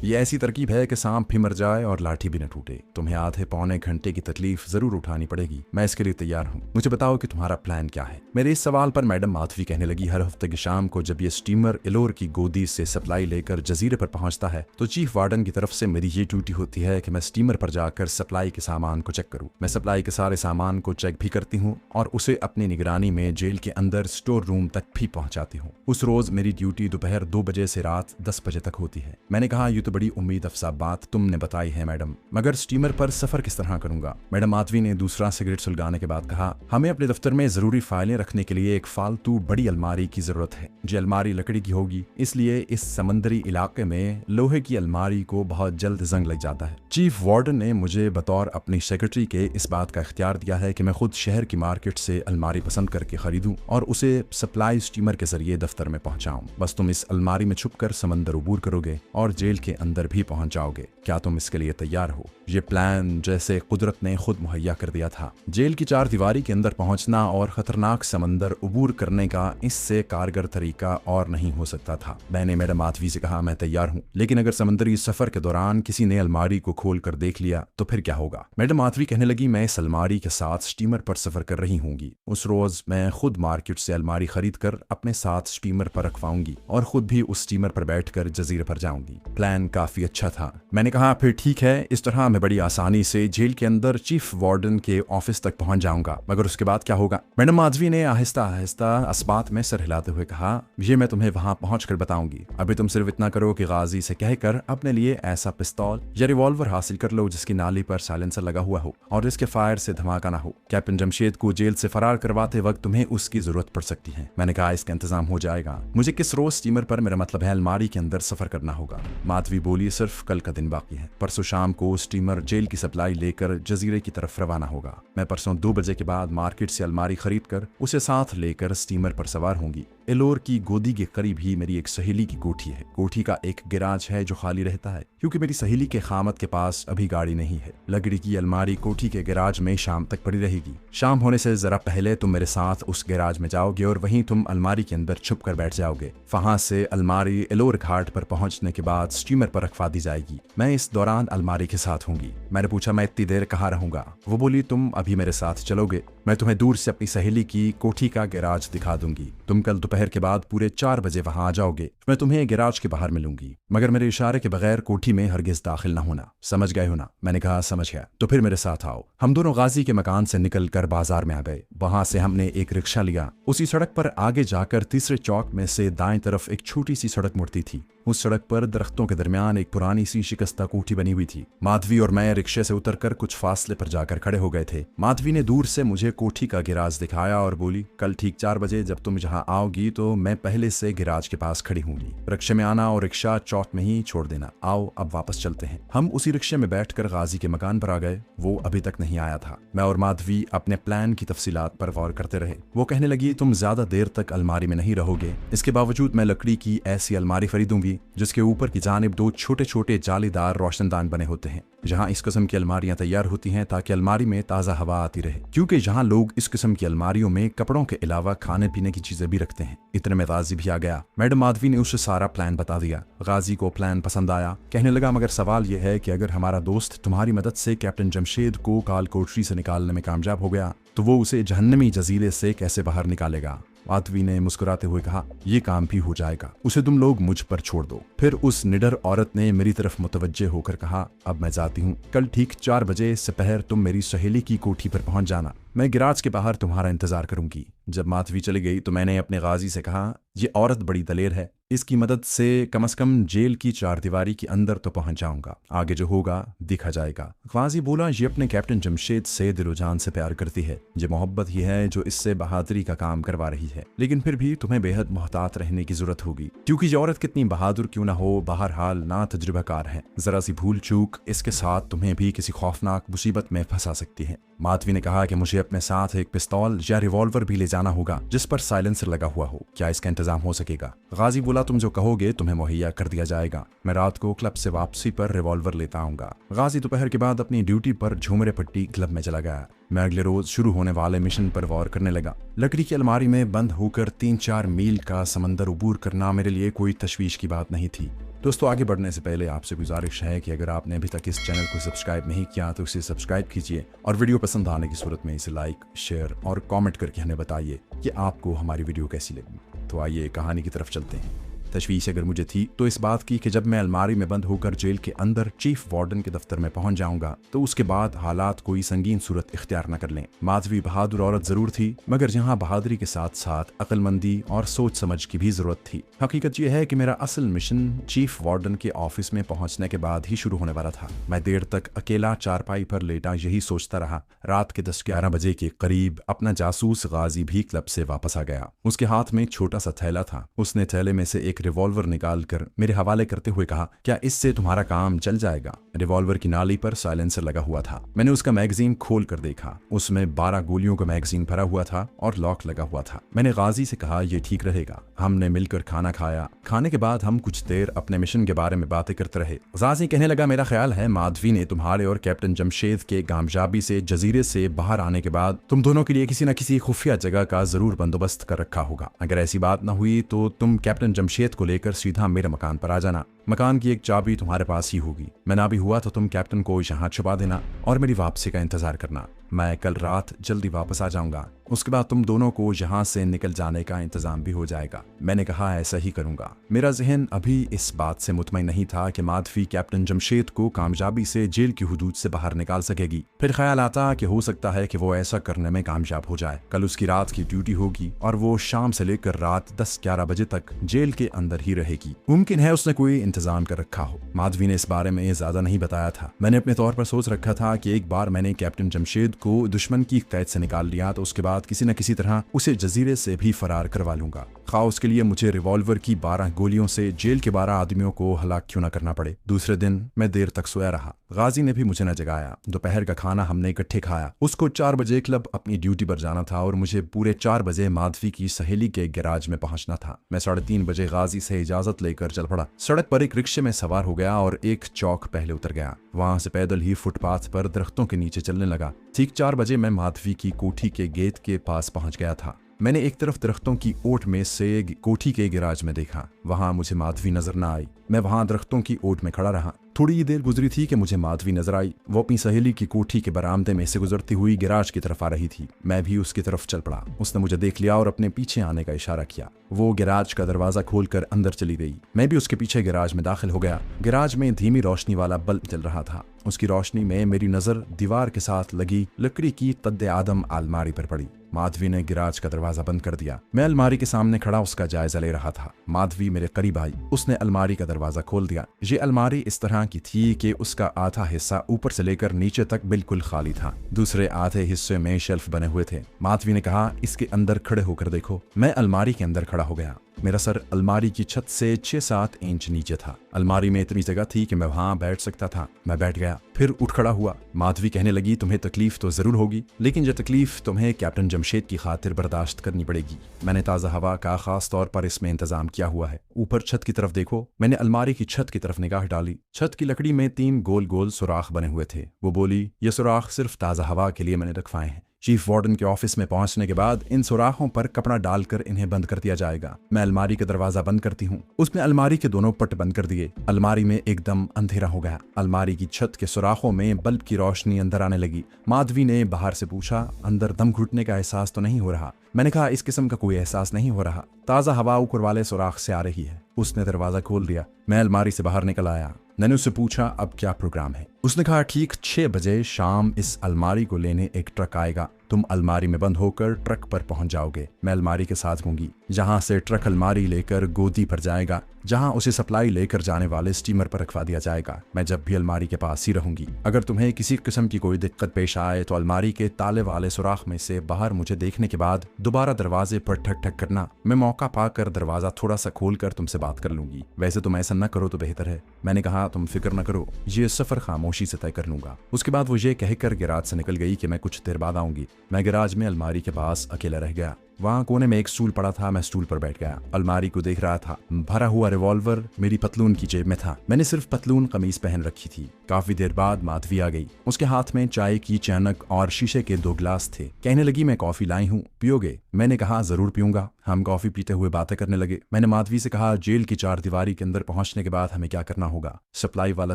ये ऐसी तरकीब है कि सांप भी मर जाए और लाठी भी न टूटे। तुम्हें आधे पौने घंटे की तकलीफ जरूर उठानी पड़ेगी, मैं इसके लिए तैयार हूँ। मुझे बताओ कि तुम्हारा प्लान क्या है। मेरे इस सवाल पर मैडम माधवी कहने लगी, हर हफ्ते की शाम को जब ये स्टीमर एलोर की गोदी से सप्लाई लेकर जजीरे पर पहुंचता है तो चीफ वार्डन की तरफ से मेरी ये ड्यूटी होती है कि मैं स्टीमर पर जाकर सप्लाई के सामान को चेक करूँ। मैं सप्लाई के सारे सामान को चेक भी करती हूँ और उसे अपनी निगरानी में जेल के अंदर स्टोर रूम तक भी पहुंचाती हूँ। उस रोज मेरी ड्यूटी दोपहर 2 बजे से रात 10 बजे तक होती है। मैंने कहा, ये तो बड़ी उम्मीद अफसा बात तुमने बताई है मैडम, मगर स्टीमर पर सफर किस तरह करूंगा। मैडम माधवी ने दूसरा सिगरेट सुलगाने के बाद कहा, हमें अपने दफ्तर में जरूरी फाइलें रखने के लिए एक फालतू बड़ी अलमारी की जरूरत है। जो अलमारी लकड़ी की होगी, इसलिए इस समंदरी इलाके में लोहे की अलमारी को बहुत जल्द जंग लग जाता है। चीफ वार्डन ने मुझे बतौर अपनी सेक्रेटरी के इस बात का इख्तियार दिया है कि मैं खुद शहर की मार्केट से अलमारी पसंद करके खरीदूं और उसे सप्लाई स्टीमर के जरिए दफ्तर में पहुंचाऊं। बस तुम इस अलमारी में छुपकर समंदर उबूर करोगे और जेल के अंदर भी पहुंच जाओगे। क्या तुम इसके लिए तैयार हो? ये प्लान जैसे कुदरत ने खुद मुहैया कर दिया था। जेल की चार दीवारी के अंदर पहुंचना और खतरनाक समंदर उबूर करने का इससे कारगर तरीका और नहीं हो सकता था। मैंने मैडम माधवी से कहा, मैं तैयार हूँ, लेकिन अगर समंदरी सफर के दौरान किसी ने अलमारी को खोल कर देख लिया तो फिर क्या होगा? मैडम माधवी कहने लगी, मैं इस अलमारी के साथ स्टीमर पर सफर कर रही होंगी। उस रोज मैं खुद मार्केट से अलमारी खरीद कर अपने साथ स्टीमर पर रखवाऊंगी और खुद भी उस स्टीमर पर बैठकर जजीरे पर जाऊंगी। प्लान काफी अच्छा था। मैंने कहा, फिर ठीक है, इस तरह मैं बड़ी आसानी से जेल के अंदर चीफ वार्डन के ऑफिस तक पहुंच जाऊंगा, मगर उसके बाद क्या होगा? मैडम माधवी ने आहिस्ता आहिस्ता अस्बात में सर हिलाते हुए कहा, ये मैं तुम्हें वहां पहुंचकर बताऊंगी। अभी तुम सिर्फ इतना करो कि गाजी से कहकर अपने लिए ऐसा पिस्तौल या रिवॉल्वर हासिल कर लो जिसकी नाली पर साइलेंसर लगा हुआ हो और जिसके फायर से धमाका ना हो। कैप्टन जमशेद को जेल से फरार करवाते वक्त तुम्हें उसकी जरूरत पड़ सकती है। मैंने कहा, इसका इंतजाम हो जाएगा। मुझे किस रोज स्टीमर पर, मेरा मतलब है अलमारी के अंदर सफर करना होगा। माधवी बोली, सिर्फ कल का दिन बाकी है। परसों शाम को स्टीमर जेल की सप्लाई लेकर जजीरे की तरफ रवाना होगा। मैं परसों 2 बजे के बाद मार्केट से अलमारी खरीद कर उसे साथ लेकर स्टीमर पर सवार होंगी। एलोर की गोदी के करीब ही मेरी एक सहेली की कोठी है। कोठी का एक गिराज है जो खाली रहता है क्योंकि मेरी सहेली के खामत के पास अभी गाड़ी नहीं है। लकड़ी की अलमारी कोठी के गिराज में शाम तक पड़ी रहेगी। शाम होने से जरा पहले तुम मेरे साथ उस गिराज में जाओगे और वहीं तुम अलमारी के अंदर छुप कर बैठ जाओगे। वहां से अलमारी एलोर घाट पर पहुंचने के बाद स्टीमर पर रखवा दी जाएगी। मैं इस दौरान अलमारी के साथ होंगी। मैंने पूछा, मैं इतनी देर कहाँ रहूंगा? वो बोली, तुम अभी मेरे साथ चलोगे, मैं तुम्हें दूर से अपनी सहेली की कोठी का गिराज दिखा दूंगी। तुम कल दोपहर के बाद पूरे 4 बजे वहां आ जाओगे। मैं तुम्हें गिराज के बाहर मिलूंगी, मगर मेरे इशारे के बगैर कोठी में हरगिज दाखिल न होना। समझ गए हो ना? मैंने कहा, समझ गया। तो फिर मेरे साथ आओ। हम दोनों गाजी के मकान से निकलकर बाजार में आ गए। वहां से हमने एक रिक्शा लिया। उसी सड़क पर आगे जाकर तीसरे चौक में से दाएं तरफ एक छोटी सी सड़क मुड़ती थी। उस सड़क पर दरख्तों के दरमियान एक पुरानी सी शिकस्ता कोठी बनी हुई थी। माधवी और मैं रिक्शे से उतरकर कुछ फासले पर जाकर खड़े हो गए थे। माधवी ने दूर से मुझे कोठी का गिराज दिखाया और बोली, कल ठीक 4 बजे जब तुम जहां आओगी तो मैं पहले से गिराज के पास खड़ी होंगी। रिक्शे में आना और रिक्शा चौक में ही छोड़ देना। आओ अब वापस चलते हैं। हम उसी रिक्शे में बैठकर गाजी के मकान पर आ गए। वो अभी तक नहीं आया था। मैं और माधवी अपने प्लान की तफसीलात पर गौर करते रहे। वो कहने लगी, तुम ज्यादा देर तक अलमारी में नहीं रहोगे। इसके बावजूद मैं लकड़ी की ऐसी अलमारी खरीदूंगी जिसके ऊपर की जानिब 2 छोटे छोटे जालीदार रोशनदान बने होते हैं। जहां इस किस्म की अलमारियां तैयार होती हैं ताकि अलमारी में ताज़ा हवा आती रहे, क्योंकि जहां लोग इस किस्म की अलमारियों में कपड़ों के अलावा खाने पीने की चीजें भी रखते हैं। इतने में गाजी भी आ गया। मैडम माधवी ने उसे सारा प्लान बता दिया। गाजी को प्लान पसंद आया। कहने लगा, मगर सवाल यह है कि अगर हमारा दोस्त तुम्हारी मदद से कैप्टन जमशेद को काल कोठरी से निकालने में कामयाब हो गया तो वो उसे जहन्नमी जजीरे से कैसे बाहर निकालेगा? माधवी ने मुस्कुराते हुए कहा, यह काम भी हो जाएगा, उसे तुम लोग मुझ पर छोड़ दो। फिर उस निडर औरत ने मेरी तरफ मुतवज्जे होकर कहा, अब मैं जाती हूँ। कल ठीक 4 बजे सपहर तुम मेरी सहेली की कोठी पर पहुंच जाना। मैं गिराज के बाहर तुम्हारा इंतजार करूंगी। जब माधवी चली गई तो मैंने अपने गाजी से कहा, यह औरत बड़ी दलेर है, इसकी मदद से कम जेल की 4 दीवारी के अंदर तो पहुंच जाऊंगा, आगे जो होगा दिखा जाएगा। गाजी बोला, ये अपने कैप्टन जमशेद से दिलो जान से प्यार करती है। ये मोहब्बत ही है जो इससे बहादुरी का काम करवा रही है, लेकिन फिर भी तुम्हें बेहद मोहतात रहने की जरूरत होगी, क्योंकि ये औरत कितनी बहादुर क्यों ना हो, बहरहाल ना तजुर्बाकार है। जरा सी भूल चूक इसके साथ तुम्हें भी किसी खौफनाक मुसीबत में फंसा सकती है। माधवी ने कहा कि मुझे अपने साथ एक पिस्तौल या रिवॉल्वर भी ले जाना होगा जिस पर साइलेंसर लगा हुआ हो। क्या इसका इंतजाम हो सकेगा? गाजी बोला, तुम जो कहोगे तुम्हें मुहैया कर दिया जाएगा। मैं रात को क्लब से वापसी पर रिवॉल्वर लेता आऊंगा। गाजी दोपहर के बाद अपनी ड्यूटी पर झूमरे पट्टी क्लब में चला गया। मैं अगले रोज शुरू होने वाले मिशन पर गौर करने लगा। लकड़ी की अलमारी में बंद होकर 3-4 मील का समंदर उबूर करना मेरे लिए कोई तशवीश की बात नहीं थी। दोस्तों, आगे बढ़ने से पहले आपसे गुजारिश है कि अगर आपने अभी तक इस चैनल को सब्सक्राइब नहीं किया तो इसे सब्सक्राइब कीजिए और वीडियो पसंद आने की सूरत में इसे लाइक, शेयर और कमेंट करके हमें बताइए कि आपको हमारी वीडियो कैसी लगी। तो आइए कहानी की तरफ चलते हैं। तशवीश अगर मुझे थी तो इस बात की कि जब मैं अलमारी में बंद होकर जेल के अंदर चीफ वार्डन के दफ्तर में पहुंच जाऊंगा तो उसके बाद हालात कोई संगीन सूरत इख्तियार न कर लें। माधवी बहादुर औरत जरूर थी, मगर यहाँ बहादुरी के साथ साथ अक्लमंदी और सोच समझ की भी जरूरत थी। हकीकत यह है कि मेरा असल मिशन चीफ वार्डन के ऑफिस में पहुंचने के बाद ही शुरू होने वाला था। मैं देर तक अकेला चारपाई पर लेटा यही सोचता रहा। रात के 10-11 बजे के करीब अपना जासूस गाजी भी क्लब से वापस आ गया। उसके हाथ में छोटा सा थैला था। उसने थैले में से एक रिवॉल्वर निकालकर मेरे हवाले करते हुए कहा, क्या इससे तुम्हारा काम चल जाएगा? रिवॉल्वर की नाली पर साइलेंसर लगा हुआ था। मैंने उसका मैगजीन खोल कर देखा। उसमें 12 गोलियों का मैगजीन भरा हुआ था और लॉक लगा हुआ था। मैंने गाजी से कहा, यह ठीक रहेगा। हमने मिलकर खाना खाया। खाने के बाद हम कुछ देर अपने मिशन के बारे में बातें करते रहे। गाजी कहने लगा, मेरा ख्याल है माधवी ने तुम्हारे और कैप्टन जमशेद के कामयाबी से जजीरे से बाहर आने के बाद तुम दोनों के लिए किसी न किसी खुफिया जगह का जरूर बंदोबस्त कर रखा होगा। अगर ऐसी बात न हुई तो तुम कैप्टन जमशेद को लेकर सीधा मेरे मकान पर आ जाना। मकान की एक चाबी तुम्हारे पास ही होगी। मैं ना भी हुआ तो तुम कैप्टन को यहाँ छुपा देना और मेरी वापसी का इंतजार करना। मैं कल रात जल्दी वापस आ जाऊंगा। उसके बाद तुम दोनों को यहाँ से निकल जाने का इंतजाम भी हो जाएगा। मैंने कहा, ऐसा ही करूंगा। मेरा जहन अभी इस बात से मुतमईन नहीं था कि माधवी कैप्टन जमशेद को कामयाबी से जेल की हुदूद से बाहर निकाल सकेगी। फिर ख्याल आता कि हो सकता है कि वो ऐसा करने में कामयाब हो जाए। कल उसकी रात की ड्यूटी होगी और वो शाम से लेकर रात 10-11 बजे तक जेल के अंदर ही रहेगी। मुमकिन है उसने कोई इंतजाम कर रखा हो। माधवी ने इस बारे में ज्यादा नहीं बताया था। मैंने अपने तौर पर सोच रखा था कि एक बार मैंने कैप्टन जमशेद को दुश्मन की कैद से निकाल लिया तो उसके बाद किसी न किसी तरह उसे जजीरे से भी फरार करवा लूंगा। खा उसके लिए मुझे रिवॉल्वर की 12 गोलियों से जेल के 12 आदमियों को हलाक क्यों न करना पड़े। दूसरे दिन मैं देर तक सोया रहा। गाजी ने भी मुझे न जगाया। दोपहर का खाना हमने इकट्ठे खाया। उसको 4 बजे क्लब अपनी ड्यूटी पर जाना था और मुझे पूरे 4 बजे माधवी की सहेली के गैराज में पहुंचना था। मैं 3:30 बजे गाजी से इजाजत लेकर चल पड़ा। सड़क पर एक रिक्शे में सवार हो गया और एक चौक पहले उतर गया। वहां से पैदल ही फुटपाथ पर दरख्तों के नीचे चलने लगा। ठीक 4 बजे मैं माधवी की कोठी के गेट के पास पहुंच गया था। मैंने एक तरफ दरख्तों की ओट में से कोठी के गैराज में देखा। वहां मुझे माधवी नजर न आई। मैं वहां दरख्तों की ओट में खड़ा रहा। थोड़ी ही देर गुजरी थी कि मुझे माधवी नजर आई। वो अपनी सहेली की कोठी के बरामदे में से गुजरती हुई गैराज की तरफ आ रही थी। मैं भी उसकी तरफ चल पड़ा। उसने मुझे देख लिया और अपने पीछे आने का इशारा किया। वो गैराज का दरवाजा खोलकर अंदर चली गई। मैं भी उसके पीछे गैराज में दाखिल हो गया। गैराज में धीमी रोशनी वाला बल्ब जल रहा था। उसकी रोशनी में मेरी नजर दीवार के साथ लगी लकड़ी की तद्दे आदम अलमारी पर पड़ी। माधवी ने गैराज का दरवाजा बंद कर दिया। मैं अलमारी के सामने खड़ा उसका जायजा ले रहा था। माधवी मेरे करीब आई। उसने अलमारी का दरवाजा खोल दिया। ये अलमारी इस तरह की थी कि उसका आधा हिस्सा ऊपर से लेकर नीचे तक बिल्कुल खाली था। दूसरे आधे हिस्से में शेल्फ बने हुए थे। माधवी ने कहा, इसके अंदर खड़े होकर देखो। मैं अलमारी के अंदर खड़ा हो गया। मेरा सर अलमारी की छत से 6-7 इंच नीचे था। अलमारी में इतनी जगह थी कि मैं वहां बैठ सकता था। मैं बैठ गया, फिर उठ खड़ा हुआ। माधवी कहने लगी, तुम्हें तकलीफ तो जरूर होगी, लेकिन यह तकलीफ तुम्हें कैप्टन जमशेद की खातिर बर्दाश्त करनी पड़ेगी। मैंने ताज़ा हवा का खास तौर पर इसमें इंतजाम किया हुआ है। ऊपर छत की तरफ देखो। मैंने अलमारी की छत की तरफ निगाह डाली। छत की लकड़ी में 3 गोल गोल सुराख बने हुए थे। वो बोली, ये सुराख सिर्फ ताज़ा हवा के लिए मैंने रखवाए हैं। चीफ वार्डन के ऑफिस में पहुंचने के बाद इन सुराखों पर कपड़ा डालकर इन्हें बंद कर दिया जाएगा। मैं अलमारी का दरवाजा बंद करती हूँ। उसने अलमारी के दोनों पट बंद कर दिए। अलमारी में एकदम अंधेरा हो गया। अलमारी की छत के सुराखों में बल्ब की रोशनी अंदर आने लगी। माधवी ने बाहर से पूछा, अंदर दम घुटने का एहसास तो नहीं हो रहा? मैंने कहा, इस किस्म का कोई एहसास नहीं हो रहा। ताज़ा हवा ऊपर वाले सुराख से आ रही है। उसने दरवाजा खोल दिया। मैं अलमारी से बाहर निकल आया। मैंने उससे पूछा, अब क्या प्रोग्राम है? उसने कहा, ठीक 6 बजे शाम इस अलमारी को लेने एक ट्रक आएगा। तुम अलमारी में बंद होकर ट्रक पर पहुंच जाओगे। मैं अलमारी के साथ होंगी। जहां से ट्रक अलमारी लेकर गोदी पर जाएगा, जहां उसे सप्लाई लेकर जाने वाले स्टीमर पर रखवा दिया जाएगा। मैं जब भी अलमारी के पास ही रहूंगी। अगर तुम्हें किसी किस्म की कोई दिक्कत पेश आए तो अलमारी के ताले वाले सुराख में से बाहर मुझे देखने के बाद दोबारा दरवाजे पर ठक ठक करना। मैं मौका पाकर दरवाजा थोड़ा सा खोलकर तुमसे बात कर लूंगी। वैसे तुम ऐसा न करो तो बेहतर है। मैंने कहा, तुम फिक्र न करो, ये सफर खामोशी से तय कर लूंगा। उसके बाद वो ये कहकर गैराज से निकल गई कि मैं कुछ देर बाद आऊंगी। मैं गैराज में अलमारी के पास अकेला रह गया। वहाँ कोने में एक स्टूल पड़ा था, मैं स्टूल पर बैठ गया। अलमारी को देख रहा था। भरा हुआ रिवॉल्वर मेरी पतलून की जेब में था। मैंने सिर्फ पतलून कमीज पहन रखी थी। काफी देर बाद माधवी आ गई। उसके हाथ में चाय की चैनक और शीशे के 2 गिलास थे। कहने लगी, मैं कॉफी लाई हूँ, पियोगे? मैंने कहा, जरूर पीऊंगा। हम कॉफी पीते हुए बातें करने लगे। मैंने माधवी से कहा, जेल की 4 दीवारी के अंदर पहुंचने के बाद हमें क्या करना होगा? सप्लाई वाला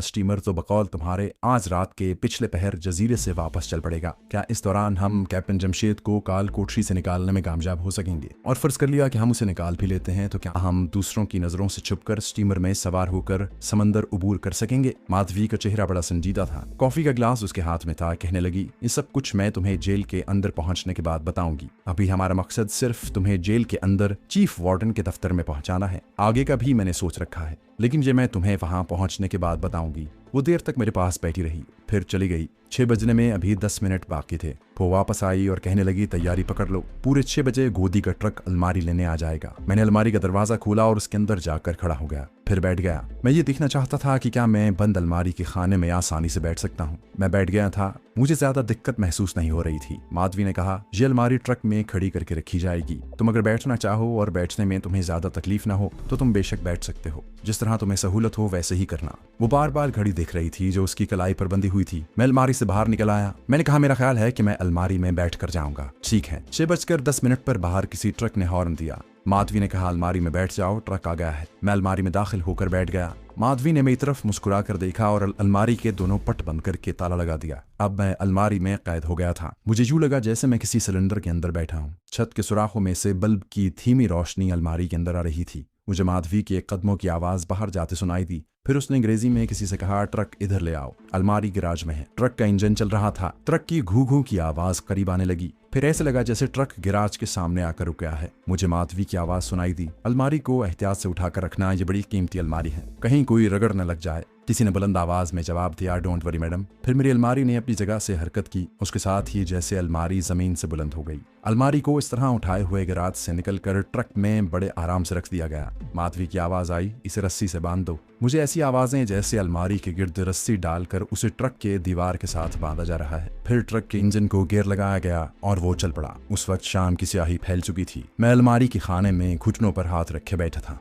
स्टीमर तो बकौल तुम्हारे आज रात के पिछले पहर जजीरे से वापस चल पड़ेगा। क्या इस दौरान हम कैप्टन जमशेद को काल कोठरी से निकालने में कामयाब हो सकेंगे? और फर्ज कर लिया कि हम उसे निकाल भी लेते हैं, तो क्या हम दूसरों की नजरों से छुपकर स्टीमर में सवार होकर समंदर उबूर कर सकेंगे? माधवी का चेहरा बड़ा संजीदा था। कॉफी का गिलास उसके हाथ में था। कहने लगी, ये सब कुछ मैं तुम्हें जेल के अंदर पहुंचने के बाद बताऊंगी। अभी हमारा मकसद सिर्फ तुम्हें जेल के अंदर चीफ वार्डन के दफ्तर में पहुंचाना है। आगे का भी मैंने सोच रखा है, लेकिन ये मैं तुम्हें वहां पहुंचने के बाद बताऊंगी। वो देर तक मेरे पास बैठी रही, फिर चली गई। 6 बजने में अभी 10 मिनट बाकी थे। वो वापस आई और कहने लगी, तैयारी पकड़ लो, पूरे 6 बजे गोदी का ट्रक अलमारी लेने आ जाएगा। मैंने अलमारी का दरवाजा खोला और उसके अंदर जाकर खड़ा हो गया, फिर बैठ गया। मैं ये देखना चाहता था कि क्या मैं बंद अलमारी के खाने में आसानी से बैठ सकता हूँ। मैं बैठ गया था। मुझे ज्यादा दिक्कत महसूस नहीं हो रही थी। माधवी ने कहा, ये अलमारी ट्रक में खड़ी करके रखी जाएगी। तुम अगर बैठना चाहो और बैठने में तुम्हें ज्यादा तकलीफ ना हो तो तुम बेशक बैठ सकते हो। जिस तरह तुम्हें सहूलत हो वैसे ही करना। वो बार बार घड़ी देख रही थी जो उसकी कलाई पर बंधी हुई थी। मैं अलमारी से बाहर निकल आया। मैंने कहा, मेरा ख्याल है कि मैं अलमारी में बैठ कर जाऊंगा। ठीक है। 6:10 पर बाहर किसी ट्रक ने हॉर्न दिया। माधवी ने कहा, अलमारी में बैठ जाओ, ट्रक आ गया है। मैं अलमारी में दाखिल होकर बैठ गया। माधवी ने मेरी तरफ मुस्कुरा कर देखा और अलमारी के दोनों पट बंद करके ताला लगा दिया। अब मैं अलमारी में कैद हो गया था। मुझे यूं लगा जैसे मैं किसी सिलेंडर के अंदर बैठा हूं। छत के सुराखों में से बल्ब की धीमी रोशनी अलमारी के अंदर आ रही थी। मुझे माधवी के कदमों की आवाज बाहर जाते सुनाई दी। फिर उसने अंग्रेजी में किसी से कहा, ट्रक इधर ले आओ, अलमारी गैराज में है। ट्रक का इंजन चल रहा था। ट्रक की घू घू की आवाज करीब आने लगी। फिर ऐसे लगा जैसे ट्रक गैराज के सामने आकर रुक गया है। मुझे माधवी की आवाज सुनाई दी, अलमारी को एहतियात से उठाकर रखना, ये बड़ी कीमती अलमारी है, कहीं कोई रगड़ न लग जाए। किसी ने बुलंद आवाज में जवाब दिया, डोंट वरी मैडम। फिर मेरी अलमारी ने अपनी जगह से हरकत की। उसके साथ ही जैसे अलमारी जमीन से बुलंद हो गई। अलमारी को इस तरह उठाए हुए गैराज से निकलकर ट्रक में बड़े आराम से रख दिया गया। माधवी की आवाज आई, इसे रस्सी से बांध दो। मुझे ऐसी आवाजें जैसे अलमारी के गिर्द रस्सी डालकर उसे ट्रक के दीवार के साथ बांधा जा रहा है। फिर ट्रक के इंजन को गियर लगाया गया और वो चल पड़ा। उस वक्त शाम की स्याही फैल चुकी थी। मैं अलमारी के खाने में घुटनों पर हाथ रखे बैठा था।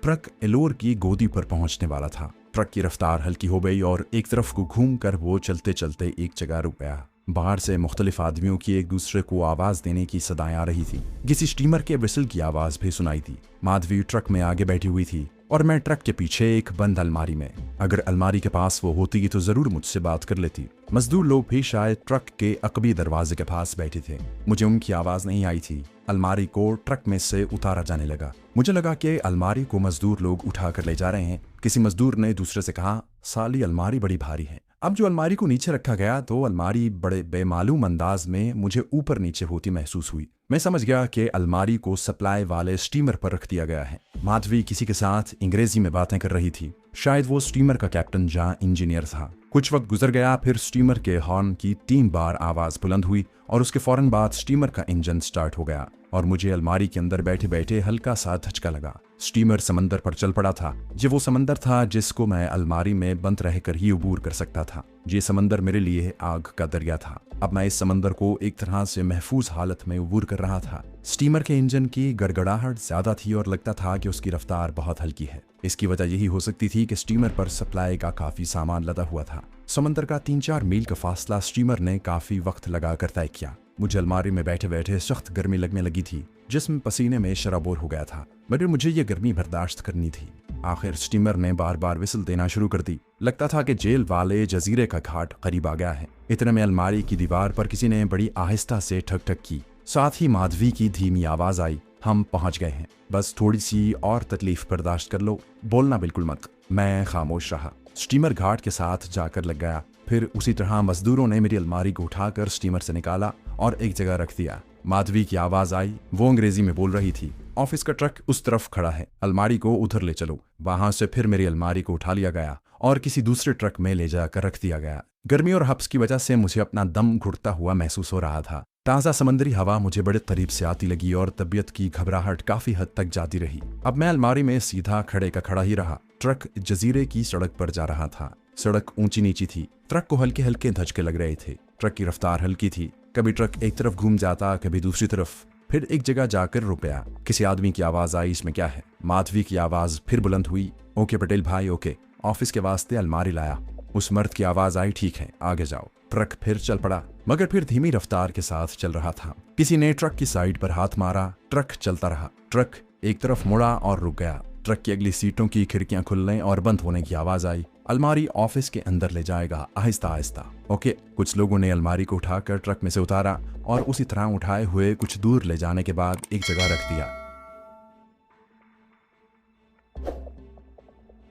ट्रक एलोर की गोदी पर पहुंचने वाला था। ट्रक की रफ्तार हल्की हो गई और एक तरफ को घूम कर वो चलते चलते एक जगह रुक गया। बाहर से मुख्तलिफ आदमियों की एक दूसरे को आवाज देने की सदाएं आ रही थी। किसी स्टीमर के विसल की आवाज भी सुनाई थी। माधवी ट्रक में आगे बैठी हुई थी और मैं ट्रक के पीछे एक बंद अलमारी में। अगर अलमारी के पास वो होती तो जरूर मुझसे बात कर लेती। मजदूर लोग भी शायद ट्रक के अकबी दरवाजे के पास बैठे थे। मुझे उनकी आवाज नहीं आई थी। अलमारी को ट्रक में से उतारा जाने लगा। मुझे लगा कि अलमारी को मजदूर लोग उठा कर ले जा रहे हैं। किसी मजदूर ने दूसरे से कहा, साली अलमारी बड़ी भारी है। अब जो अलमारी को नीचे रखा गया तो अलमारी बड़े बेमालूम अंदाज में मुझे ऊपर नीचे होती महसूस हुई। मैं समझ गया कि अलमारी को सप्लाई वाले स्टीमर पर रख दिया गया है। माधवी किसी के साथ अंग्रेजी में बातें कर रही थी। शायद वो स्टीमर का कैप्टन या इंजीनियर था। कुछ वक्त गुजर गया, फिर स्टीमर के हॉर्न की 3 बार आवाज बुलंद हुई और उसके फौरन बाद स्टीमर का इंजन स्टार्ट हो गया और मुझे अलमारी के अंदर बैठे बैठे हल्का सा धचका लगा। स्टीमर समंदर पर चल पड़ा था। ये वो समंदर था जिसको मैं अलमारी में बंद रहकर ही उबूर कर सकता था। ये समंदर मेरे लिए आग का दरिया था। अब मैं इस समंदर को एक तरह से महफूज हालत में उबूर कर रहा था। स्टीमर के इंजन की गड़गड़ाहट ज्यादा थी और लगता था कि उसकी रफ्तार बहुत हल्की है। इसकी वजह यही हो सकती थी कि स्टीमर पर सप्लाई का काफी सामान लदा हुआ था। समंदर का 3-4 मील का फासला स्टीमर ने काफी वक्त लगाकर तय किया। मुझे अलमारी में बैठे बैठे सख्त गर्मी लगने लगी थी। जिस्म पसीने में शराबोर हो गया था, मगर मुझे ये गर्मी बर्दाश्त करनी थी। आखिर स्टीमर ने बार बार विसल देना शुरू कर दी। लगता था कि जेल वाले जजीरे का घाट करीब आ गया है। इतने में अलमारी की दीवार पर किसी ने बड़ी आहिस्ता से ठक ठक की। साथ ही माधवी की धीमी आवाज आई, हम पहुंच गए हैं, बस थोड़ी सी और तकलीफ बर्दाश्त कर लो, बोलना बिल्कुल मत। मैं खामोश रहा। स्टीमर घाट के साथ जाकर लग गया। फिर उसी तरह मजदूरों ने मेरी अलमारी को उठाकर स्टीमर से निकाला और एक जगह रख दिया। माधवी की आवाज आई, वो अंग्रेजी में बोल रही थी, ऑफिस का ट्रक उस तरफ खड़ा है, अलमारी को उधर ले चलो। वहां से फिर मेरी अलमारी को उठा लिया गया और किसी दूसरे ट्रक में ले जाकर रख दिया गया। गर्मी और हब्स की वजह से मुझे अपना दम घुटता हुआ महसूस हो रहा था। ताज़ा समंदरी हवा मुझे बड़े करीब से आती लगी और तबीयत की घबराहट काफी हद तक जाती रही। अब मैं अलमारी में सीधा खड़े का खड़ा ही रहा। ट्रक जजीरे की सड़क पर जा रहा था। सड़क ऊंची नीची थी। ट्रक को हल्के हल्के धचके लग रहे थे। ट्रक की रफ्तार हल्की थी। कभी ट्रक एक तरफ घूम जाता, कभी दूसरी तरफ। फिर एक जगह जाकर रुक गया। किसी आदमी की आवाज आई, इसमें क्या है? माधवी की आवाज फिर बुलंद हुई, ओके पटेल भाई ओके, ऑफिस के वास्ते अलमारी लाया। उस मर्द की आवाज आई, ठीक है आगे जाओ। ट्रक फिर चल पड़ा, मगर फिर धीमी रफ्तार के साथ चल रहा था। किसी ने ट्रक की साइड पर हाथ मारा, ट्रक चलता रहा। ट्रक एक तरफ मुड़ा और रुक गया। ट्रक की अगली सीटों की खिड़कियां खुलने और बंद होने की आवाज आई। अलमारी ऑफिस के अंदर ले जाएगा, आहिस्ता आहिस्ता। ओके। कुछ लोगों ने अलमारी को उठाकर ट्रक में से उतारा और उसी तरह उठाए हुए कुछ दूर ले जाने के बाद एक जगह रख दिया।